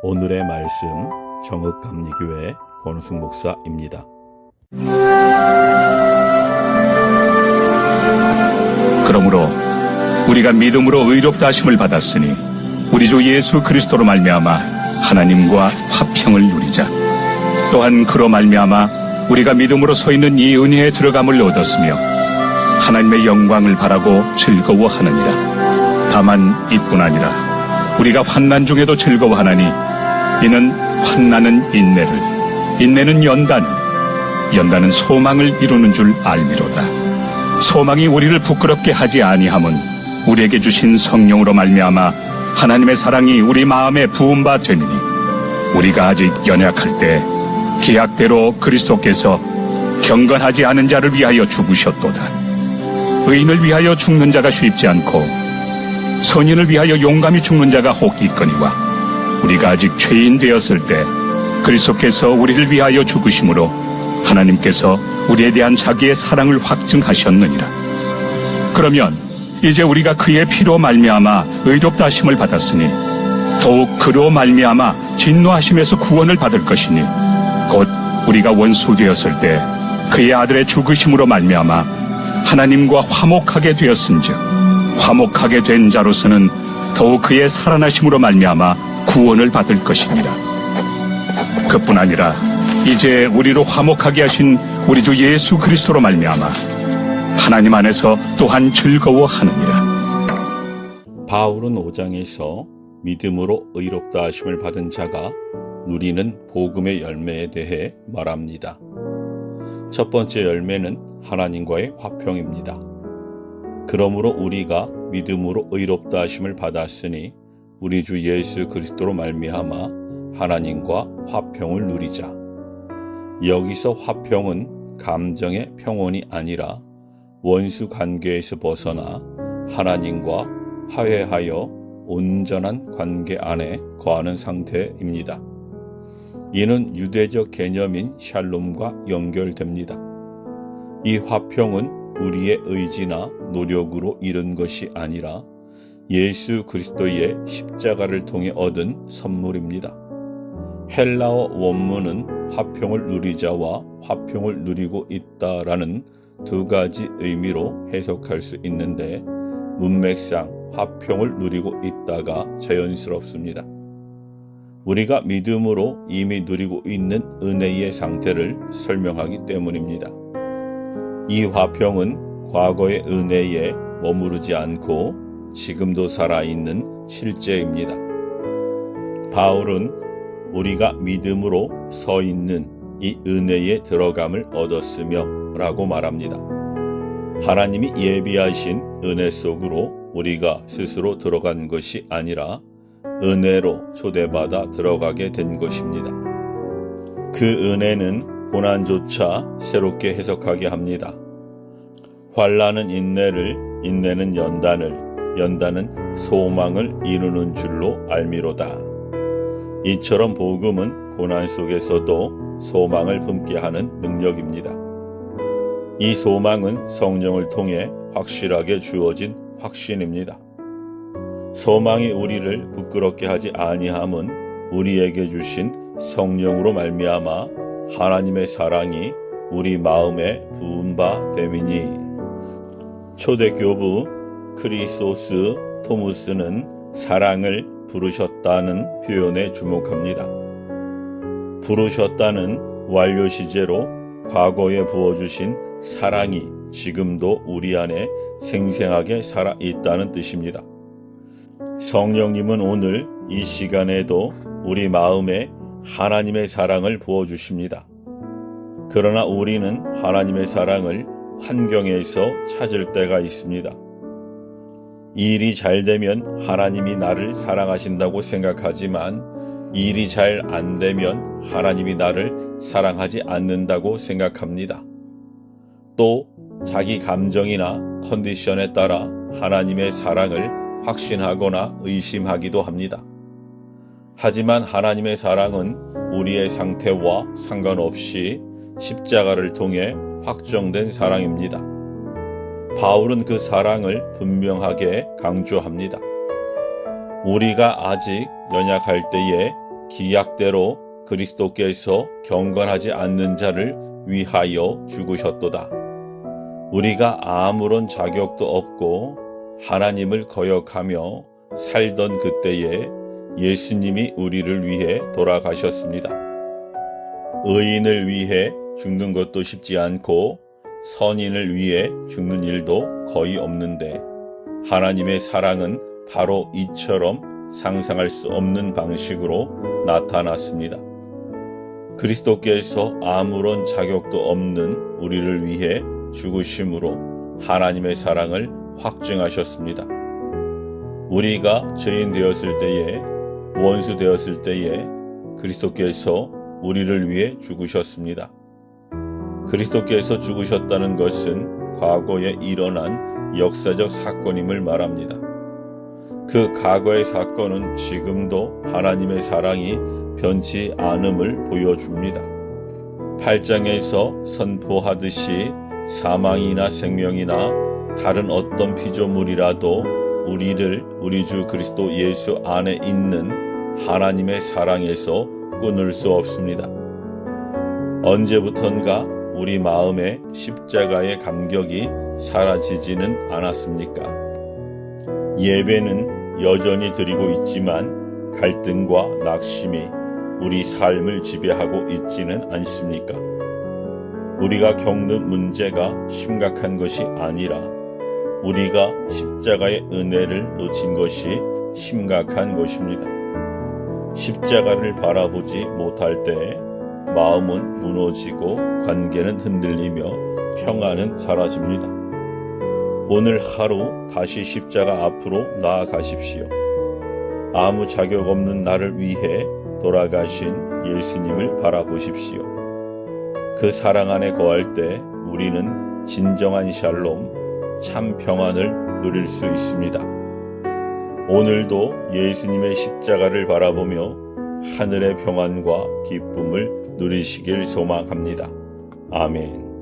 오늘의 말씀 정읍감리교회 권우승 목사입니다. 그러므로 우리가 믿음으로 의롭다 하심을 받았으니 우리 주 예수 그리스도로 말미암아 하나님과 화평을 누리자. 또한 그로 말미암아 우리가 믿음으로 서 있는 이 은혜에 들어감을 얻었으며 하나님의 영광을 바라고 즐거워하느니라. 다만 이뿐 아니라 우리가 환난 중에도 즐거워하나니 이는 환난은 인내를, 인내는 연단을, 연단은 소망을 이루는 줄 알미로다. 소망이 우리를 부끄럽게 하지 아니함은 우리에게 주신 성령으로 말미암아 하나님의 사랑이 우리 마음에 부은 바 되느니 우리가 아직 연약할 때 기약대로 그리스도께서 경건하지 않은 자를 위하여 죽으셨도다. 의인을 위하여 죽는 자가 쉽지 않고 선인을 위하여 용감히 죽는 자가 혹 있거니와 우리가 아직 죄인 되었을 때 그리스도께서 우리를 위하여 죽으심으로 하나님께서 우리에 대한 자기의 사랑을 확증하셨느니라. 그러면 이제 우리가 그의 피로 말미암아 의롭다 하심을 받았으니 더욱 그로 말미암아 진노하심에서 구원을 받을 것이니 곧 우리가 원수 되었을 때 그의 아들의 죽으심으로 말미암아 하나님과 화목하게 되었은즉 화목하게 된 자로서는 더욱 그의 살아나심으로 말미암아 구원을 받을 것이니라. 그뿐 아니라 이제 우리로 화목하게 하신 우리 주 예수 그리스도로 말미암아 하나님 안에서 또한 즐거워하느니라. 바울은 5장에서 믿음으로 의롭다 하심을 받은 자가 누리는 복음의 열매에 대해 말합니다. 첫 번째 열매는 하나님과의 화평입니다. 그러므로 우리가 믿음으로 의롭다 하심을 받았으니 우리 주 예수 그리스도로 말미암아 하나님과 화평을 누리자. 여기서 화평은 감정의 평온이 아니라 원수 관계에서 벗어나 하나님과 화해하여 온전한 관계 안에 거하는 상태입니다. 이는 유대적 개념인 샬롬과 연결됩니다. 이 화평은 우리의 의지나 노력으로 이룬 것이 아니라 예수 그리스도의 십자가를 통해 얻은 선물입니다. 헬라어 원문은 화평을 누리자와 화평을 누리고 있다라는 두 가지 의미로 해석할 수 있는데 문맥상 화평을 누리고 있다가 자연스럽습니다. 우리가 믿음으로 이미 누리고 있는 은혜의 상태를 설명하기 때문입니다. 이 화평은 과거의 은혜에 머무르지 않고 지금도 살아있는 실제입니다. 바울은 우리가 믿음으로 서 있는 이 은혜에 들어감을 얻었으며 라고 말합니다. 하나님이 예비하신 은혜 속으로 우리가 스스로 들어간 것이 아니라 은혜로 초대받아 들어가게 된 것입니다. 그 은혜는 고난조차 새롭게 해석하게 합니다. 환난은 인내를, 인내는 연단을, 연단은 소망을 이루는 줄로 알미로다. 이처럼 복음은 고난 속에서도 소망을 품게 하는 능력입니다. 이 소망은 성령을 통해 확실하게 주어진 확신입니다. 소망이 우리를 부끄럽게 하지 아니함은 우리에게 주신 성령으로 말미암아 하나님의 사랑이 우리 마음에 부은 바 됨이니. 초대교부 크리소스 토무스는 사랑을 부르셨다는 표현에 주목합니다. 부르셨다는 완료 시제로 과거에 부어주신 사랑이 지금도 우리 안에 생생하게 살아있다는 뜻입니다. 성령님은 오늘 이 시간에도 우리 마음에 하나님의 사랑을 부어주십니다. 그러나 우리는 하나님의 사랑을 환경에서 찾을 때가 있습니다. 일이 잘 되면 하나님이 나를 사랑하신다고 생각하지만 일이 잘 안 되면 하나님이 나를 사랑하지 않는다고 생각합니다. 또 자기 감정이나 컨디션에 따라 하나님의 사랑을 확신하거나 의심하기도 합니다. 하지만 하나님의 사랑은 우리의 상태와 상관없이 십자가를 통해 확정된 사랑입니다. 바울은 그 사랑을 분명하게 강조합니다. 우리가 아직 연약할 때에 기약대로 그리스도께서 경건하지 않는 자를 위하여 죽으셨도다. 우리가 아무런 자격도 없고 하나님을 거역하며 살던 그때에 예수님이 우리를 위해 돌아가셨습니다. 의인을 위해 죽는 것도 쉽지 않고 선인을 위해 죽는 일도 거의 없는데 하나님의 사랑은 바로 이처럼 상상할 수 없는 방식으로 나타났습니다. 그리스도께서 아무런 자격도 없는 우리를 위해 죽으심으로 하나님의 사랑을 확증하셨습니다. 우리가 죄인 되었을 때에, 원수 되었을 때에 그리스도께서 우리를 위해 죽으셨습니다. 그리스도께서 죽으셨다는 것은 과거에 일어난 역사적 사건임을 말합니다. 그 과거의 사건은 지금도 하나님의 사랑이 변치 않음을 보여줍니다. 8장에서 선포하듯이 사망이나 생명이나 다른 어떤 피조물이라도 우리를 우리 주 그리스도 예수 안에 있는 하나님의 사랑에서 끊을 수 없습니다. 언제부턴가 우리 마음에 십자가의 감격이 사라지지는 않았습니까? 예배는 여전히 드리고 있지만 갈등과 낙심이 우리 삶을 지배하고 있지는 않습니까? 우리가 겪는 문제가 심각한 것이 아니라 우리가 십자가의 은혜를 놓친 것이 심각한 것입니다. 십자가를 바라보지 못할 때 마음은 무너지고 관계는 흔들리며 평안은 사라집니다. 오늘 하루 다시 십자가 앞으로 나아가십시오. 아무 자격 없는 나를 위해 돌아가신 예수님을 바라보십시오. 그 사랑 안에 거할 때 우리는 진정한 샬롬, 참 평안을 누릴 수 있습니다. 오늘도 예수님의 십자가를 바라보며 하늘의 평안과 기쁨을 누리시길 소망합니다. 아멘.